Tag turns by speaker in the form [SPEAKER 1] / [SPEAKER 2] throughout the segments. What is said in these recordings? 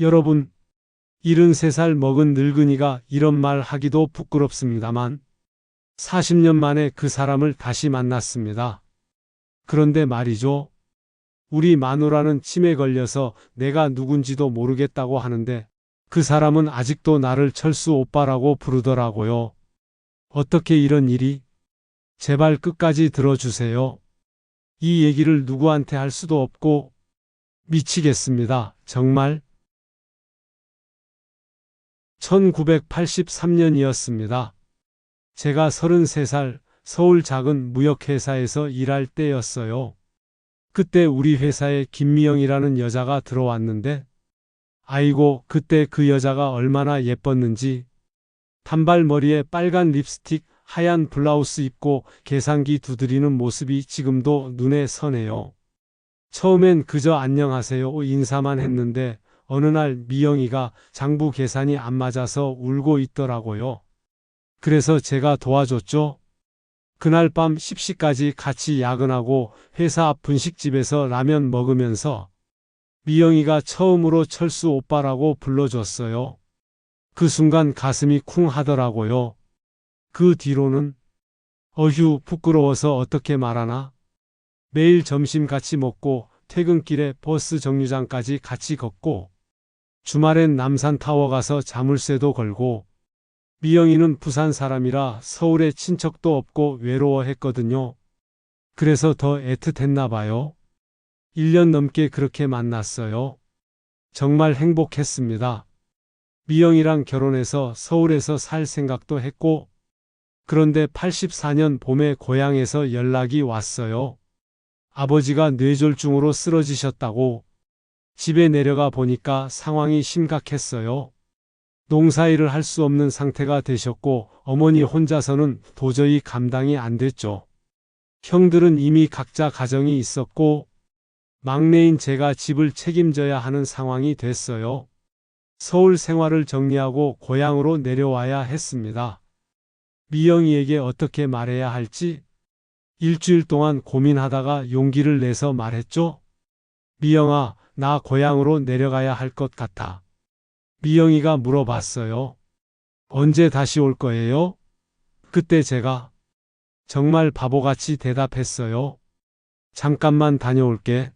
[SPEAKER 1] 여러분, 73살 먹은 늙은이가 이런 말 하기도 부끄럽습니다만 40년 만에 그 사람을 다시 만났습니다. 그런데 말이죠. 우리 마누라는 치매 걸려서 내가 누군지도 모르겠다고 하는데 그 사람은 아직도 나를 철수 오빠라고 부르더라고요. 어떻게 이런 일이? 제발 끝까지 들어주세요. 이 얘기를 누구한테 할 수도 없고 미치겠습니다. 정말. 1983년이었습니다. 제가 33살 서울 작은 무역회사에서 일할 때였어요. 그때 우리 회사에 김미영이라는 여자가 들어왔는데 아이고 그때 그 여자가 얼마나 예뻤는지 단발머리에 빨간 립스틱 하얀 블라우스 입고 계산기 두드리는 모습이 지금도 눈에 선해요. 처음엔 그저 안녕하세요 인사만 했는데 어느 날 미영이가 장부 계산이 안 맞아서 울고 있더라고요. 그래서 제가 도와줬죠. 그날 밤 10시까지 같이 야근하고 회사 앞 분식집에서 라면 먹으면서 미영이가 처음으로 철수 오빠라고 불러줬어요. 그 순간 가슴이 쿵 하더라고요. 그 뒤로는 어휴 부끄러워서 어떻게 말하나? 매일 점심 같이 먹고 퇴근길에 버스 정류장까지 같이 걷고 주말엔 남산타워 가서 자물쇠도 걸고 미영이는 부산 사람이라 서울에 친척도 없고 외로워했거든요. 그래서 더 애틋했나 봐요. 1년 넘게 그렇게 만났어요. 정말 행복했습니다. 미영이랑 결혼해서 서울에서 살 생각도 했고 그런데 84년 봄에 고향에서 연락이 왔어요. 아버지가 뇌졸중으로 쓰러지셨다고. 집에 내려가 보니까 상황이 심각했어요. 농사일을 할 수 없는 상태가 되셨고 어머니 혼자서는 도저히 감당이 안 됐죠. 형들은 이미 각자 가정이 있었고 막내인 제가 집을 책임져야 하는 상황이 됐어요. 서울 생활을 정리하고 고향으로 내려와야 했습니다. 미영이에게 어떻게 말해야 할지 일주일 동안 고민하다가 용기를 내서 말했죠. 미영아, 나 고향으로 내려가야 할 것 같아. 미영이가 물어봤어요. 언제 다시 올 거예요? 그때 제가 정말 바보같이 대답했어요. 잠깐만 다녀올게.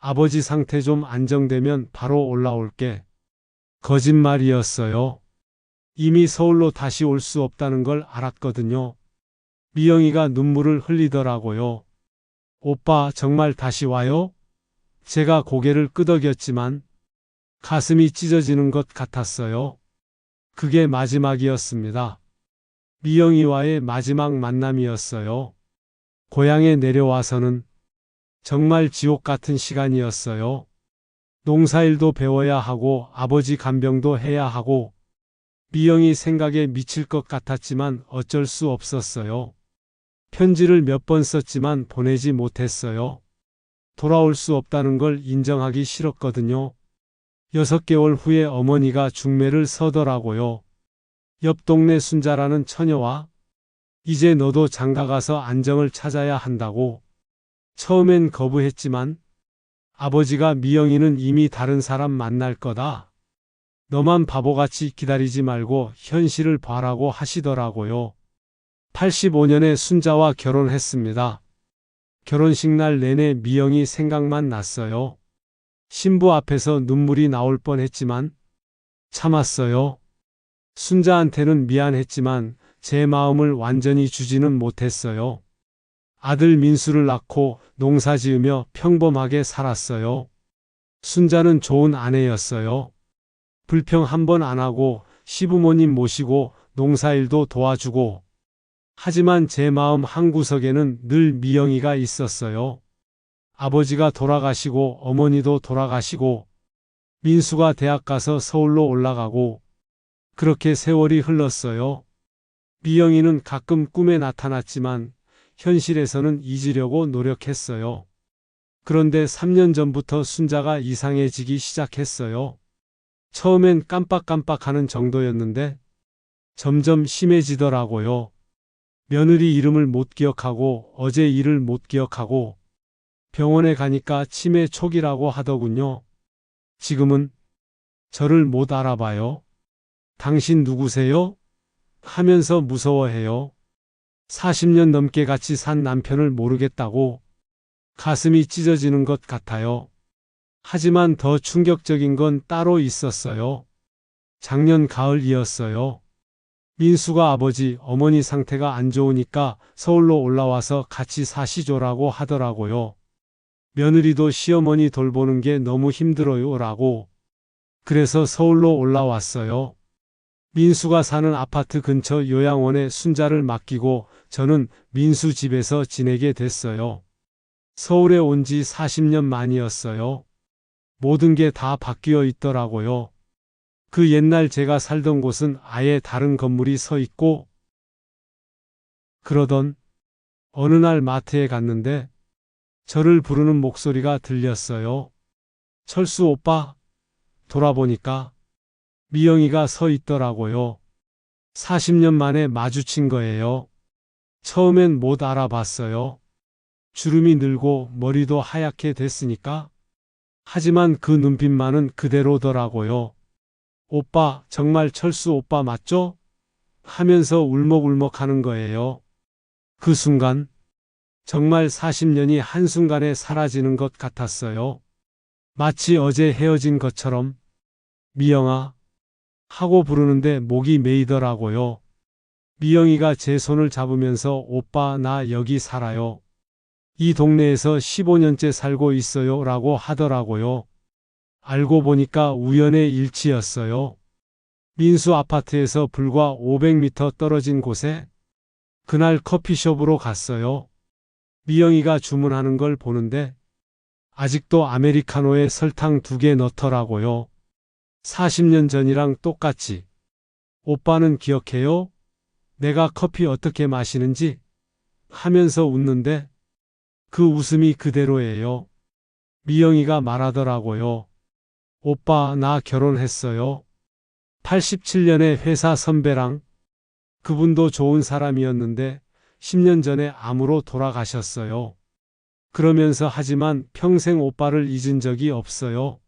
[SPEAKER 1] 아버지 상태 좀 안정되면 바로 올라올게. 거짓말이었어요. 이미 서울로 다시 올 수 없다는 걸 알았거든요. 미영이가 눈물을 흘리더라고요. 오빠 정말 다시 와요? 제가 고개를 끄덕였지만 가슴이 찢어지는 것 같았어요. 그게 마지막이었습니다. 미영이와의 마지막 만남이었어요. 고향에 내려와서는 정말 지옥 같은 시간이었어요. 농사일도 배워야 하고 아버지 간병도 해야 하고 미영이 생각에 미칠 것 같았지만 어쩔 수 없었어요. 편지를 몇 번 썼지만 보내지 못했어요. 돌아올 수 없다는 걸 인정하기 싫었거든요. 6개월 후에 어머니가 중매를 서더라고요. 옆 동네 순자라는 처녀와 이제 너도 장가가서 안정을 찾아야 한다고. 처음엔 거부했지만 아버지가 미영이는 이미 다른 사람 만날 거다. 너만 바보같이 기다리지 말고 현실을 봐라고 하시더라고요. 85년에 순자와 결혼했습니다. 결혼식 날 내내 미영이 생각만 났어요. 신부 앞에서 눈물이 나올 뻔했지만 참았어요. 순자한테는 미안했지만 제 마음을 완전히 주지는 못했어요. 아들 민수를 낳고 농사 지으며 평범하게 살았어요. 순자는 좋은 아내였어요. 불평 한 번 안 하고 시부모님 모시고 농사일도 도와주고 하지만 제 마음 한구석에는 늘 미영이가 있었어요. 아버지가 돌아가시고 어머니도 돌아가시고 민수가 대학 가서 서울로 올라가고 그렇게 세월이 흘렀어요. 미영이는 가끔 꿈에 나타났지만 현실에서는 잊으려고 노력했어요. 그런데 3년 전부터 순자가 이상해지기 시작했어요. 처음엔 깜빡깜빡하는 정도였는데 점점 심해지더라고요. 며느리 이름을 못 기억하고 어제 일을 못 기억하고 병원에 가니까 치매 초기라고 하더군요. 지금은 저를 못 알아봐요. 당신 누구세요? 하면서 무서워해요. 40년 넘게 같이 산 남편을 모르겠다고 가슴이 찢어지는 것 같아요. 하지만 더 충격적인 건 따로 있었어요. 작년 가을이었어요. 민수가 아버지, 어머니 상태가 안 좋으니까 서울로 올라와서 같이 사시조라고 하더라고요. 며느리도 시어머니 돌보는 게 너무 힘들어요 라고. 그래서 서울로 올라왔어요. 민수가 사는 아파트 근처 요양원에 순자를 맡기고 저는 민수 집에서 지내게 됐어요. 서울에 온 지 40년 만이었어요. 모든 게 다 바뀌어 있더라고요. 그 옛날 제가 살던 곳은 아예 다른 건물이 서 있고, 그러던 어느 날 마트에 갔는데 저를 부르는 목소리가 들렸어요. 철수 오빠. 돌아보니까 미영이가 서 있더라고요. 40년 만에 마주친 거예요. 처음엔 못 알아봤어요. 주름이 늘고 머리도 하얗게 됐으니까. 하지만 그 눈빛만은 그대로더라고요. 오빠, 정말 철수 오빠 맞죠? 하면서 울먹울먹 하는 거예요. 그 순간, 정말 40년이 한순간에 사라지는 것 같았어요. 마치 어제 헤어진 것처럼, 미영아, 하고 부르는데 목이 메이더라고요. 미영이가 제 손을 잡으면서 오빠 나 여기 살아요. 이 동네에서 15년째 살고 있어요 라고 하더라고요. 알고 보니까 우연의 일치였어요. 민수 아파트에서 불과 500m 떨어진 곳에 그날 커피숍으로 갔어요. 미영이가 주문하는 걸 보는데 아직도 아메리카노에 설탕 2개 넣더라고요. 40년 전이랑 똑같이. 오빠는 기억해요? 내가 커피 어떻게 마시는지? 하면서 웃는데 그 웃음이 그대로예요. 미영이가 말하더라고요. 오빠, 나 결혼했어요. 87년에 회사 선배랑. 그분도 좋은 사람이었는데 10년 전에 암으로 돌아가셨어요. 그러면서 하지만 평생 오빠를 잊은 적이 없어요.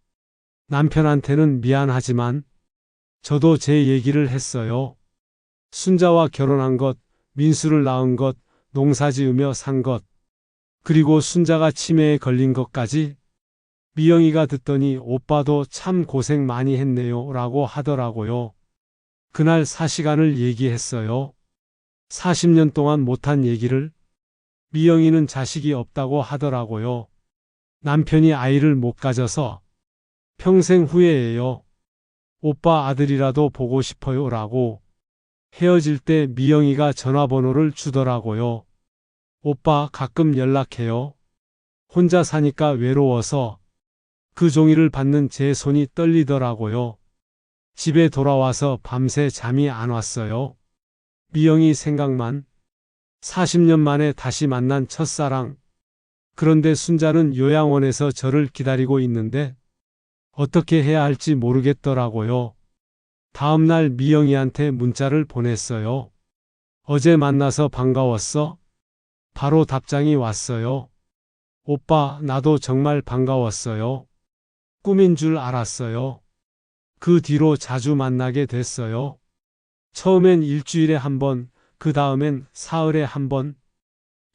[SPEAKER 1] 남편한테는 미안하지만 저도 제 얘기를 했어요. 순자와 결혼한 것, 민수를 낳은 것, 농사 지으며 산 것, 그리고 순자가 치매에 걸린 것까지. 미영이가 듣더니 오빠도 참 고생 많이 했네요 라고 하더라고요. 그날 4시간을 얘기했어요. 40년 동안 못한 얘기를. 미영이는 자식이 없다고 하더라고요. 남편이 아이를 못 가져서 평생 후회해요. 오빠 아들이라도 보고 싶어요 라고. 헤어질 때 미영이가 전화번호를 주더라고요. 오빠 가끔 연락해요. 혼자 사니까 외로워서. 그 종이를 받는 제 손이 떨리더라고요. 집에 돌아와서 밤새 잠이 안 왔어요. 미영이 생각만. 40년 만에 다시 만난 첫사랑. 그런데 순자는 요양원에서 저를 기다리고 있는데 어떻게 해야 할지 모르겠더라고요. 다음 날 미영이한테 문자를 보냈어요. 어제 만나서 반가웠어? 바로 답장이 왔어요. 오빠, 나도 정말 반가웠어요. 꿈인 줄 알았어요. 그 뒤로 자주 만나게 됐어요. 처음엔 일주일에 한 번, 그 다음엔 사흘에 한 번.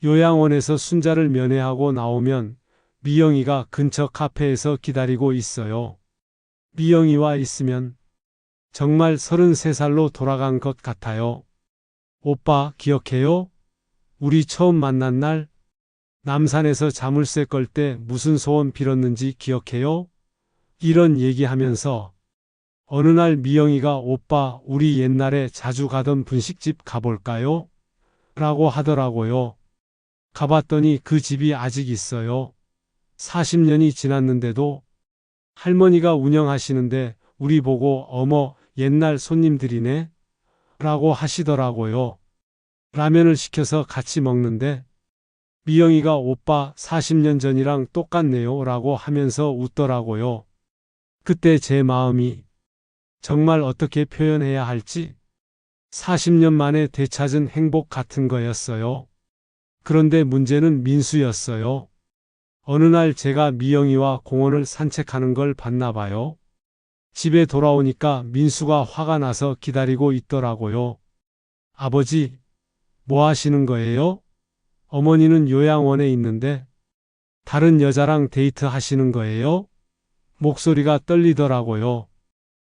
[SPEAKER 1] 요양원에서 순자를 면회하고 나오면 미영이가 근처 카페에서 기다리고 있어요. 미영이와 있으면 정말 33살로 돌아간 것 같아요. 오빠 기억해요? 우리 처음 만난 날 남산에서 자물쇠 걸 때 무슨 소원 빌었는지 기억해요? 이런 얘기하면서 어느 날 미영이가 오빠 우리 옛날에 자주 가던 분식집 가볼까요? 라고 하더라고요. 가봤더니 그 집이 아직 있어요. 40년이 지났는데도 할머니가 운영하시는데 우리 보고 어머 옛날 손님들이네? 라고 하시더라고요. 라면을 시켜서 같이 먹는데 미영이가 오빠 40년 전이랑 똑같네요 라고 하면서 웃더라고요. 그때 제 마음이 정말 어떻게 표현해야 할지 40년 만에 되찾은 행복 같은 거였어요. 그런데 문제는 민수였어요. 어느 날 제가 미영이와 공원을 산책하는 걸 봤나 봐요. 집에 돌아오니까 민수가 화가 나서 기다리고 있더라고요. 아버지, 뭐 하시는 거예요? 어머니는 요양원에 있는데 다른 여자랑 데이트 하시는 거예요? 목소리가 떨리더라고요.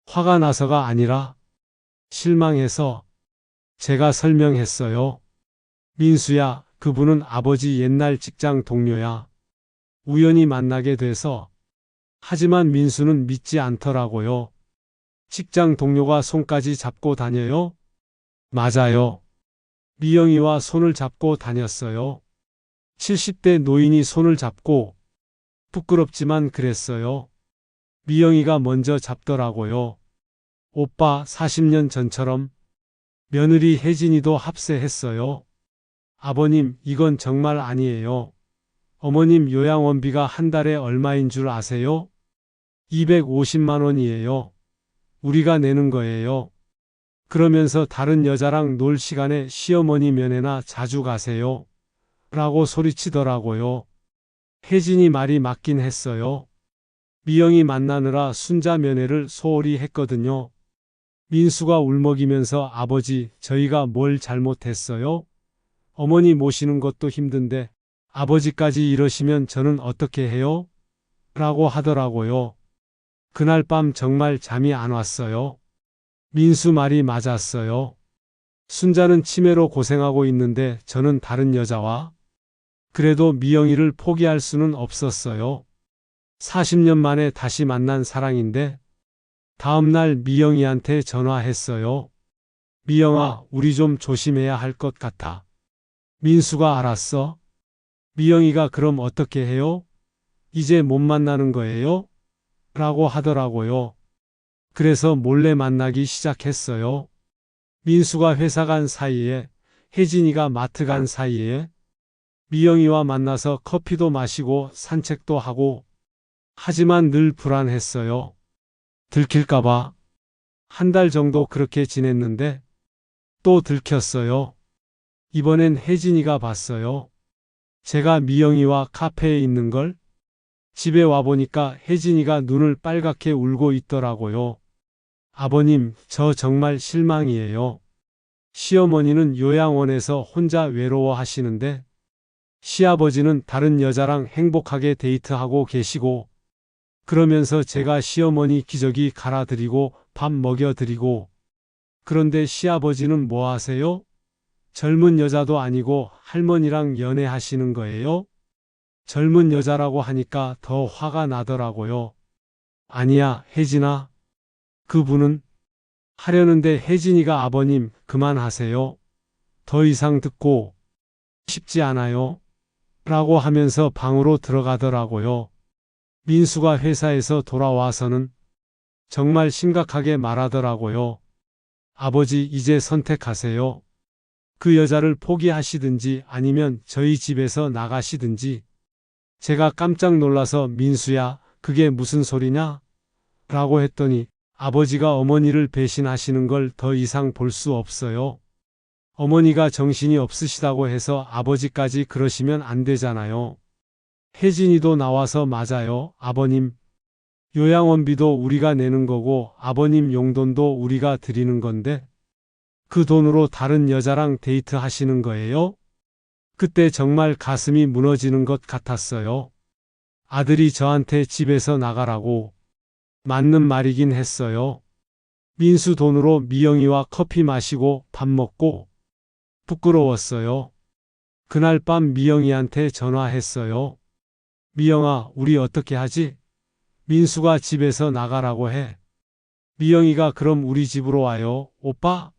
[SPEAKER 1] 화가 나서가 아니라 실망해서 제가 설명했어요. 민수야, 그분은 아버지 옛날 직장 동료야. 우연히 만나게 돼서. 하지만 민수는 믿지 않더라고요. 직장 동료가 손까지 잡고 다녀요? 맞아요. 미영이와 손을 잡고 다녔어요. 70대 노인이 손을 잡고 부끄럽지만 그랬어요. 미영이가 먼저 잡더라고요. 오빠 40년 전처럼. 며느리 혜진이도 합세했어요. 아버님, 이건 정말 아니에요. 어머님 요양원비가 한 달에 얼마인 줄 아세요? 250만 원이에요. 우리가 내는 거예요. 그러면서 다른 여자랑 놀 시간에 시어머니 면회나 자주 가세요. 라고 소리치더라고요. 혜진이 말이 맞긴 했어요. 미영이 만나느라 순자 면회를 소홀히 했거든요. 민수가 울먹이면서 아버지, 저희가 뭘 잘못했어요? 어머니 모시는 것도 힘든데 아버지까지 이러시면 저는 어떻게 해요? 라고 하더라고요. 그날 밤 정말 잠이 안 왔어요. 민수 말이 맞았어요. 순자는 치매로 고생하고 있는데 저는 다른 여자와 그래도 미영이를 포기할 수는 없었어요. 40년 만에 다시 만난 사랑인데 다음날 미영이한테 전화했어요. 미영아, 우리 좀 조심해야 할 것 같아. 민수가 알았어? 미영이가 그럼 어떻게 해요? 이제 못 만나는 거예요? 라고 하더라고요. 그래서 몰래 만나기 시작했어요. 민수가 회사 간 사이에, 혜진이가 마트 간 사이에 미영이와 만나서 커피도 마시고 산책도 하고, 하지만 늘 불안했어요. 들킬까봐. 한 달 정도 그렇게 지냈는데 또 들켰어요. 이번엔 혜진이가 봤어요. 제가 미영이와 카페에 있는 걸. 집에 와보니까 혜진이가 눈을 빨갛게 울고 있더라고요. 아버님, 저 정말 실망이에요. 시어머니는 요양원에서 혼자 외로워하시는데 시아버지는 다른 여자랑 행복하게 데이트하고 계시고, 그러면서 제가 시어머니 기저귀 갈아드리고 밥 먹여드리고, 그런데 시아버지는 뭐 하세요? 젊은 여자도 아니고 할머니랑 연애하시는 거예요? 젊은 여자라고 하니까 더 화가 나더라고요. 아니야, 혜진아. 그분은 하려는데 혜진이가 아버님, 그만하세요. 더 이상 듣고 싶지 않아요. 라고 하면서 방으로 들어가더라고요. 민수가 회사에서 돌아와서는 정말 심각하게 말하더라고요. 아버지, 이제 선택하세요. 그 여자를 포기하시든지 아니면 저희 집에서 나가시든지. 제가 깜짝 놀라서 민수야, 그게 무슨 소리냐? 라고 했더니 아버지가 어머니를 배신하시는 걸 더 이상 볼 수 없어요. 어머니가 정신이 없으시다고 해서 아버지까지 그러시면 안 되잖아요. 혜진이도 나와서 맞아요, 아버님. 요양원비도 우리가 내는 거고 아버님 용돈도 우리가 드리는 건데 그 돈으로 다른 여자랑 데이트 하시는 거예요? 그때 정말 가슴이 무너지는 것 같았어요. 아들이 저한테 집에서 나가라고. 맞는 말이긴 했어요. 민수 돈으로 미영이와 커피 마시고 밥 먹고 부끄러웠어요. 그날 밤 미영이한테 전화했어요. 미영아, 우리 어떻게 하지? 민수가 집에서 나가라고 해. 미영이가 그럼 우리 집으로 와요, 오빠?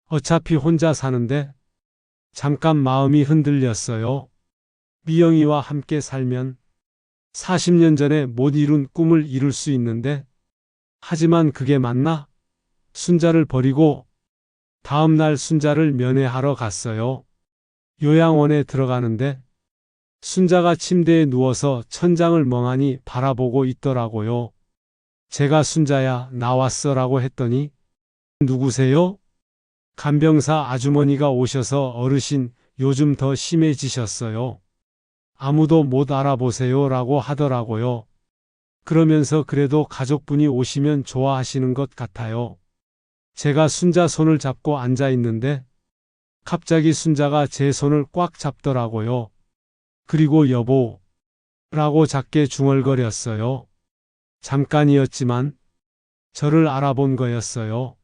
[SPEAKER 1] 어차피 혼자 사는데. 잠깐 마음이 흔들렸어요. 미영이와 함께 살면 40년 전에 못 이룬 꿈을 이룰 수 있는데, 하지만 그게 맞나? 순자를 버리고 다음 날 순자를 면회하러 갔어요. 요양원에 들어가는데 순자가 침대에 누워서 천장을 멍하니 바라보고 있더라고요. 제가 순자야, 나왔어 라고 했더니 누구세요? 간병사 아주머니가 오셔서 어르신 요즘 더 심해지셨어요. 아무도 못 알아보세요 라고 하더라고요. 그러면서 그래도 가족분이 오시면 좋아하시는 것 같아요. 제가 순자 손을 잡고 앉아 있는데 갑자기 순자가 제 손을 꽉 잡더라고요. 그리고 여보, 라고 작게 중얼거렸어요. 잠깐이었지만 저를 알아본 거였어요.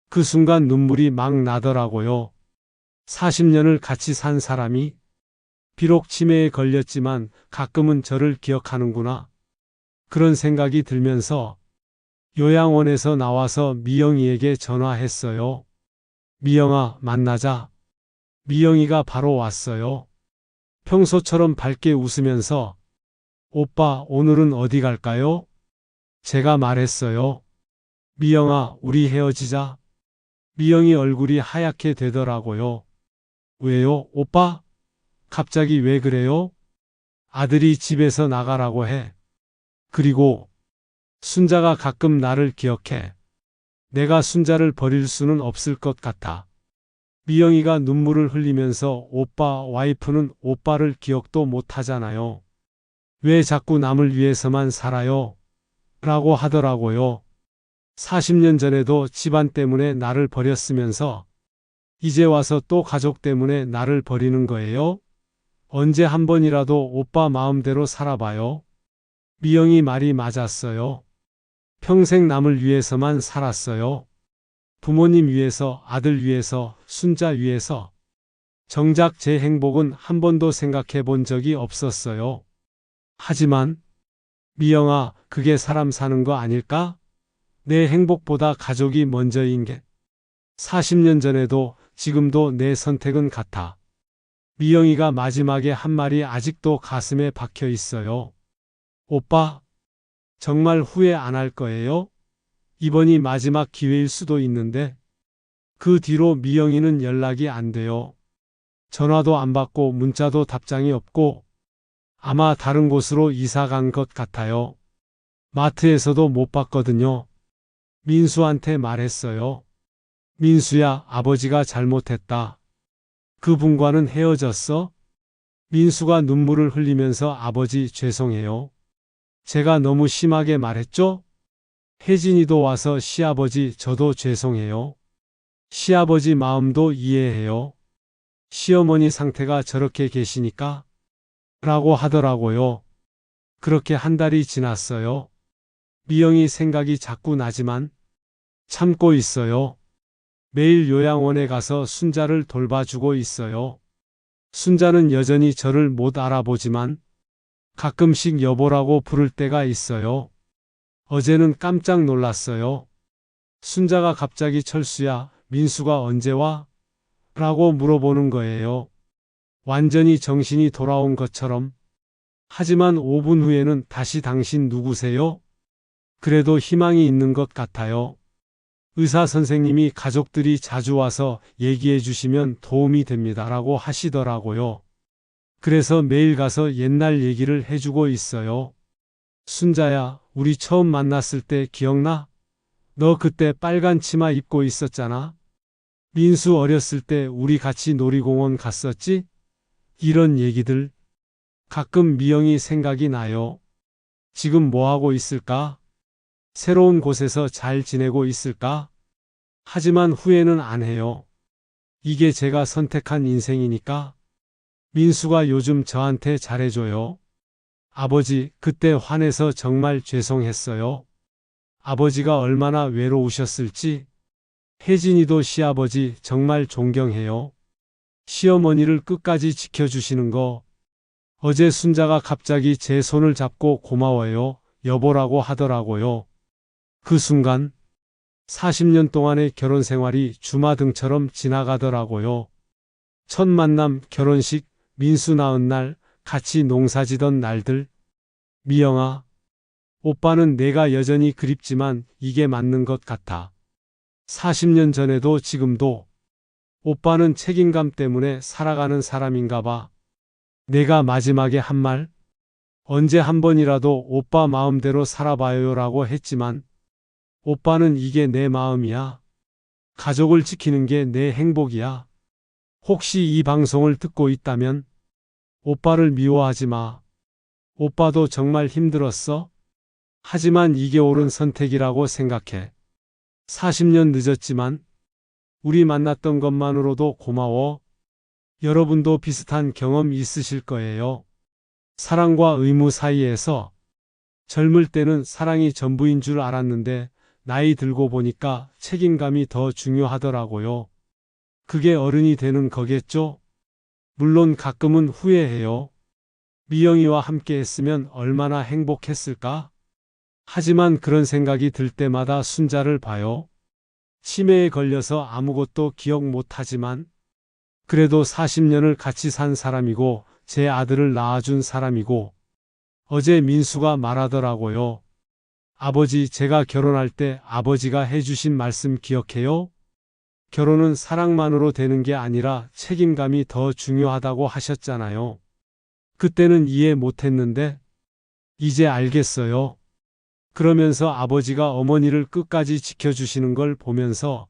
[SPEAKER 1] 그 순간 눈물이 막 나더라고요. 40년을 같이 산 사람이 비록 치매에 걸렸지만 가끔은 저를 기억하는구나. 그런 생각이 들면서 요양원에서 나와서 미영이에게 전화했어요. 미영아, 만나자. 미영이가 바로 왔어요. 평소처럼 밝게 웃으면서 오빠, 오늘은 어디 갈까요? 제가 말했어요. 미영아, 우리 헤어지자. 미영이 얼굴이 하얗게 되더라고요. 왜요, 오빠? 갑자기 왜 그래요? 아들이 집에서 나가라고 해. 그리고 순자가 가끔 나를 기억해. 내가 순자를 버릴 수는 없을 것 같아. 미영이가 눈물을 흘리면서 오빠, 와이프는 오빠를 기억도 못 하잖아요. 왜 자꾸 남을 위해서만 살아요? 라고 하더라고요. 40년 전에도 집안 때문에 나를 버렸으면서 이제 와서 또 가족 때문에 나를 버리는 거예요? 언제 한 번이라도 오빠 마음대로 살아봐요. 미영이 말이 맞았어요. 평생 남을 위해서만 살았어요. 부모님 위해서, 아들 위해서, 순자 위해서. 정작 제 행복은 한 번도 생각해 본 적이 없었어요. 하지만 미영아, 그게 사람 사는 거 아닐까? 내 행복보다 가족이 먼저인 게 40년 전에도 지금도 내 선택은 같아. 미영이가 마지막에 한 말이 아직도 가슴에 박혀 있어요. 오빠, 정말 후회 안 할 거예요? 이번이 마지막 기회일 수도 있는데. 그 뒤로 미영이는 연락이 안 돼요. 전화도 안 받고 문자도 답장이 없고 아마 다른 곳으로 이사 간 것 같아요. 마트에서도 못 봤거든요. 민수한테 말했어요. 민수야, 아버지가 잘못했다. 그분과는 헤어졌어? 민수가 눈물을 흘리면서 아버지 죄송해요. 제가 너무 심하게 말했죠? 혜진이도 와서 시아버지 저도 죄송해요. 시아버지 마음도 이해해요. 시어머니 상태가 저렇게 계시니까? 라고 하더라고요. 그렇게 한 달이 지났어요. 미영이 생각이 자꾸 나지만 참고 있어요. 매일 요양원에 가서 순자를 돌봐주고 있어요. 순자는 여전히 저를 못 알아보지만 가끔씩 여보라고 부를 때가 있어요. 어제는 깜짝 놀랐어요. 순자가 갑자기 철수야, 민수가 언제 와? 라고 물어보는 거예요. 완전히 정신이 돌아온 것처럼. 하지만 5분 후에는 다시 당신 누구세요? 그래도 희망이 있는 것 같아요. 의사 선생님이 가족들이 자주 와서 얘기해 주시면 도움이 됩니다. 라고 하시더라고요. 그래서 매일 가서 옛날 얘기를 해주고 있어요. 순자야, 우리 처음 만났을 때 기억나? 너 그때 빨간 치마 입고 있었잖아. 민수 어렸을 때 우리 같이 놀이공원 갔었지? 이런 얘기들. 가끔 미영이 생각이 나요. 지금 뭐 하고 있을까? 새로운 곳에서 잘 지내고 있을까? 하지만 후회는 안 해요. 이게 제가 선택한 인생이니까. 민수가 요즘 저한테 잘해줘요. 아버지, 그때 화내서 정말 죄송했어요. 아버지가 얼마나 외로우셨을지. 혜진이도 시아버지 정말 존경해요. 시어머니를 끝까지 지켜주시는 거. 어제 순자가 갑자기 제 손을 잡고 고마워요, 여보라고 하더라고요. 그 순간 40년 동안의 결혼 생활이 주마등처럼 지나가더라고요. 첫 만남, 결혼식, 민수 낳은 날, 같이 농사지던 날들. 미영아, 오빠는 내가 여전히 그립지만 이게 맞는 것 같아. 40년 전에도 지금도 오빠는 책임감 때문에 살아가는 사람인가 봐. 내가 마지막에 한 말, 언제 한 번이라도 오빠 마음대로 살아봐요라고 했지만 오빠는 이게 내 마음이야. 가족을 지키는 게 내 행복이야. 혹시 이 방송을 듣고 있다면 오빠를 미워하지 마. 오빠도 정말 힘들었어? 하지만 이게 옳은 선택이라고 생각해. 40년 늦었지만 우리 만났던 것만으로도 고마워. 여러분도 비슷한 경험 있으실 거예요. 사랑과 의무 사이에서 젊을 때는 사랑이 전부인 줄 알았는데 나이 들고 보니까 책임감이 더 중요하더라고요. 그게 어른이 되는 거겠죠? 물론 가끔은 후회해요. 미영이와 함께 했으면 얼마나 행복했을까? 하지만 그런 생각이 들 때마다 순자를 봐요. 치매에 걸려서 아무것도 기억 못하지만 그래도 40년을 같이 산 사람이고 제 아들을 낳아준 사람이고 어제 민수가 말하더라고요. 아버지, 제가 결혼할 때 아버지가 해주신 말씀 기억해요? 결혼은 사랑만으로 되는 게 아니라 책임감이 더 중요하다고 하셨잖아요. 그때는 이해 못했는데 이제 알겠어요. 그러면서 아버지가 어머니를 끝까지 지켜주시는 걸 보면서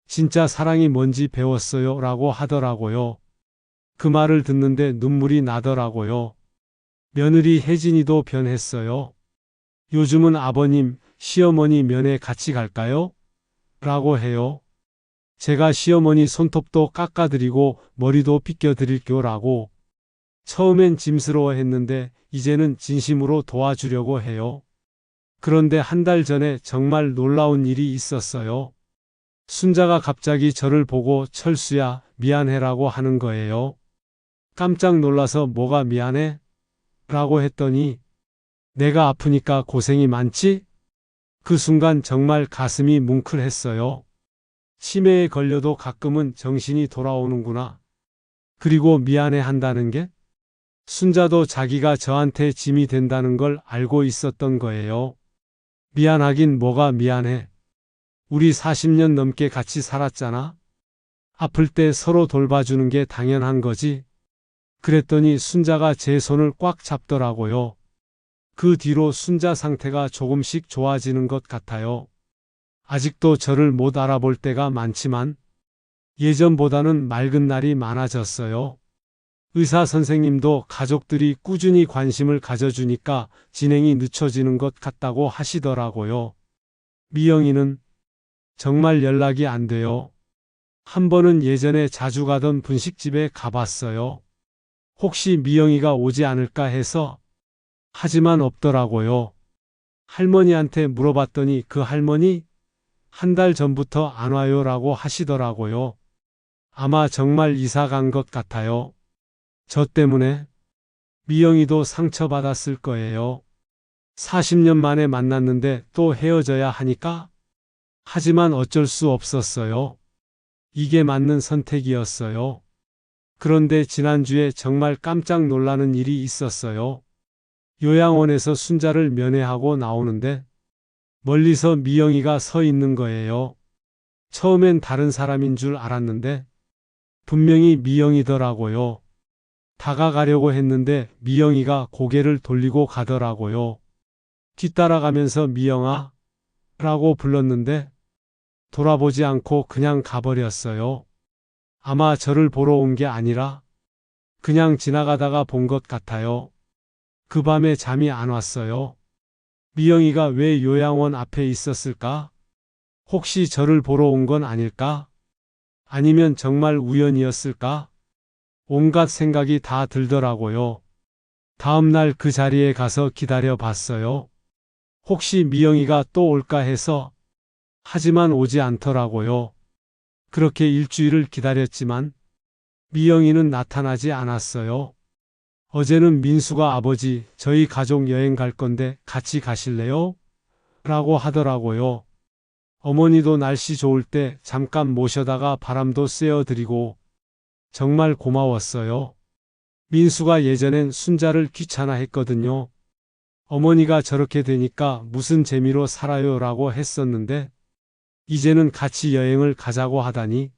[SPEAKER 1] 진짜 사랑이 뭔지 배웠어요 라고 하더라고요. 그 말을 듣는데 눈물이 나더라고요. 며느리 혜진이도 변했어요. 요즘은 아버님, 시어머니 면회 같이 갈까요? 라고 해요. 제가 시어머니 손톱도 깎아드리고 머리도 빗겨드릴게요 라고. 처음엔 짐스러워했는데 이제는 진심으로 도와주려고 해요. 그런데 한 달 전에 정말 놀라운 일이 있었어요. 순자가 갑자기 저를 보고 철수야, 미안해라고 하는 거예요. 깜짝 놀라서 뭐가 미안해? 라고 했더니 내가 아프니까 고생이 많지? 그 순간 정말 가슴이 뭉클했어요. 치매에 걸려도 가끔은 정신이 돌아오는구나. 그리고 미안해 한다는 게? 순자도 자기가 저한테 짐이 된다는 걸 알고 있었던 거예요. 미안하긴 뭐가 미안해. 우리 40년 넘게 같이 살았잖아. 아플 때 서로 돌봐주는 게 당연한 거지. 그랬더니 순자가 제 손을 꽉 잡더라고요. 그 뒤로 순자 상태가 조금씩 좋아지는 것 같아요. 아직도 저를 못 알아볼 때가 많지만 예전보다는 맑은 날이 많아졌어요. 의사 선생님도 가족들이 꾸준히 관심을 가져주니까 진행이 늦춰지는 것 같다고 하시더라고요. 미영이는 정말 연락이 안 돼요. 한 번은 예전에 자주 가던 분식집에 가봤어요. 혹시 미영이가 오지 않을까 해서. 하지만 없더라고요. 할머니한테 물어봤더니 그 할머니 한 달 전부터 안 와요 라고 하시더라고요. 아마 정말 이사 간 것 같아요. 저 때문에. 미영이도 상처받았을 거예요. 40년 만에 만났는데 또 헤어져야 하니까? 하지만 어쩔 수 없었어요. 이게 맞는 선택이었어요. 그런데 지난주에 정말 깜짝 놀라는 일이 있었어요. 요양원에서 순자를 면회하고 나오는데 멀리서 미영이가 서 있는 거예요. 처음엔 다른 사람인 줄 알았는데 분명히 미영이더라고요. 다가가려고 했는데 미영이가 고개를 돌리고 가더라고요. 뒤따라가면서 미영아 라고 불렀는데 돌아보지 않고 그냥 가버렸어요. 아마 저를 보러 온 게 아니라 그냥 지나가다가 본 것 같아요. 그 밤에 잠이 안 왔어요. 미영이가 왜 요양원 앞에 있었을까? 혹시 저를 보러 온 건 아닐까? 아니면 정말 우연이었을까? 온갖 생각이 다 들더라고요. 다음 날 그 자리에 가서 기다려 봤어요. 혹시 미영이가 또 올까 해서. 하지만 오지 않더라고요. 그렇게 일주일을 기다렸지만 미영이는 나타나지 않았어요. 어제는 민수가 아버지, 저희 가족 여행 갈 건데 같이 가실래요? 라고 하더라고요. 어머니도 날씨 좋을 때 잠깐 모셔다가 바람도 쐬어드리고 정말 고마웠어요. 민수가 예전엔 순자를 귀찮아했거든요. 어머니가 저렇게 되니까 무슨 재미로 살아요 라고 했었는데 이제는 같이 여행을 가자고 하다니.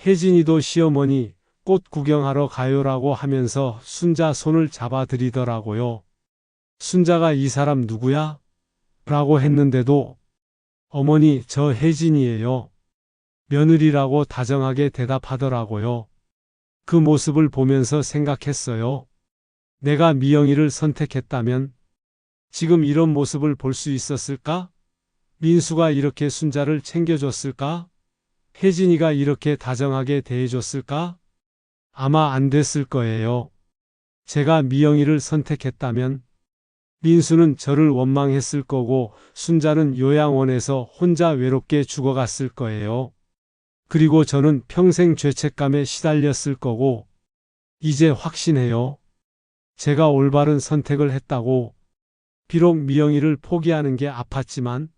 [SPEAKER 1] 혜진이도 시어머니 꽃 구경하러 가요라고 하면서 순자 손을 잡아드리더라고요. 순자가 이 사람 누구야? 라고 했는데도 어머니 저 혜진이에요. 며느리라고 다정하게 대답하더라고요. 그 모습을 보면서 생각했어요. 내가 미영이를 선택했다면 지금 이런 모습을 볼 수 있었을까? 민수가 이렇게 순자를 챙겨줬을까? 혜진이가 이렇게 다정하게 대해줬을까? 아마 안 됐을 거예요. 제가 미영이를 선택했다면 민수는 저를 원망했을 거고 순자는 요양원에서 혼자 외롭게 죽어갔을 거예요. 그리고 저는 평생 죄책감에 시달렸을 거고 이제 확신해요. 제가 올바른 선택을 했다고. 비록 미영이를 포기하는 게 아팠지만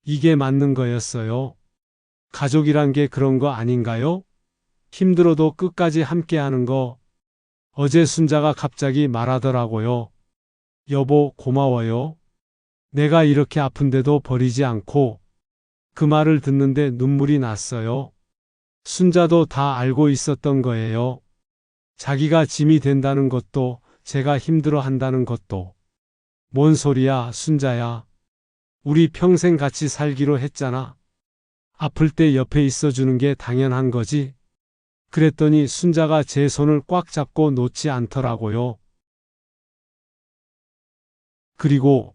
[SPEAKER 1] 이게 맞는 거였어요. 가족이란 게 그런 거 아닌가요? 힘들어도 끝까지 함께하는 거. 어제 순자가 갑자기 말하더라고요. 여보, 고마워요. 내가 이렇게 아픈데도 버리지 않고. 그 말을 듣는데 눈물이 났어요. 순자도 다 알고 있었던 거예요. 자기가 짐이 된다는 것도, 제가 힘들어 한다는 것도. 뭔 소리야, 순자야. 우리 평생 같이 살기로 했잖아. 아플 때 옆에 있어주는 게 당연한 거지. 그랬더니 순자가 제 손을 꽉 잡고 놓지 않더라고요. 그리고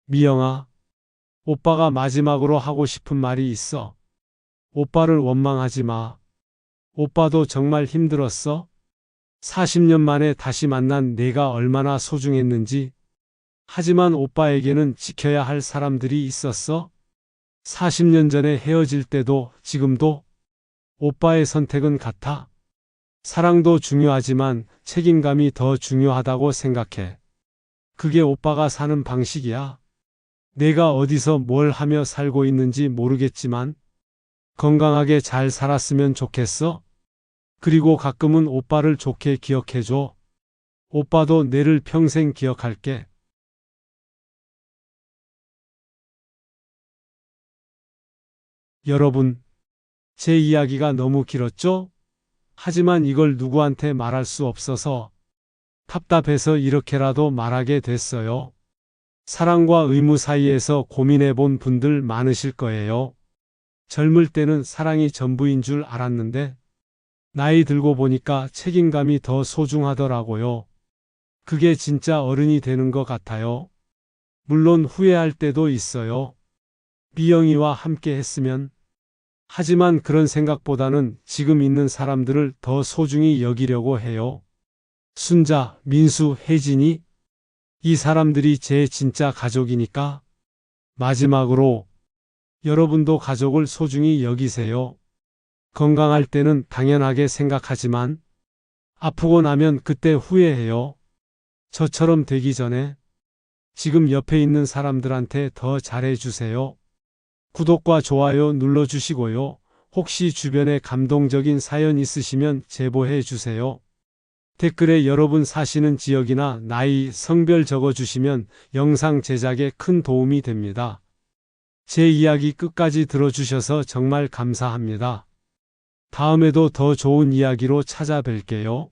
[SPEAKER 1] 미영아, 오빠가 마지막으로 하고 싶은 말이 있어. 오빠를 원망하지 마. 오빠도 정말 힘들었어. 40년 만에 다시 만난 내가 얼마나 소중했는지. 하지만 오빠에게는 지켜야 할 사람들이 있었어. 40년 전에 헤어질 때도 지금도 오빠의 선택은 같아. 사랑도 중요하지만 책임감이 더 중요하다고 생각해. 그게 오빠가 사는 방식이야. 내가 어디서 뭘 하며 살고 있는지 모르겠지만 건강하게 잘 살았으면 좋겠어. 그리고 가끔은 오빠를 좋게 기억해줘. 오빠도 내를 평생 기억할게. 여러분, 제 이야기가 너무 길었죠? 하지만 이걸 누구한테 말할 수 없어서 답답해서 이렇게라도 말하게 됐어요. 사랑과 의무 사이에서 고민해 본 분들 많으실 거예요. 젊을 때는 사랑이 전부인 줄 알았는데 나이 들고 보니까 책임감이 더 소중하더라고요. 그게 진짜 어른이 되는 것 같아요. 물론 후회할 때도 있어요. 미영이와 함께 했으면. 하지만 그런 생각보다는 지금 있는 사람들을 더 소중히 여기려고 해요. 순자, 민수, 혜진이, 이 사람들이 제 진짜 가족이니까. 마지막으로 여러분도 가족을 소중히 여기세요. 건강할 때는 당연하게 생각하지만 아프고 나면 그때 후회해요. 저처럼 되기 전에 지금 옆에 있는 사람들한테 더 잘해주세요. 구독과 좋아요 눌러주시고요. 혹시 주변에 감동적인 사연 있으시면 제보해 주세요. 댓글에 여러분 사시는 지역이나 나이, 성별 적어주시면 영상 제작에 큰 도움이 됩니다. 제 이야기 끝까지 들어주셔서 정말 감사합니다. 다음에도 더 좋은 이야기로 찾아뵐게요.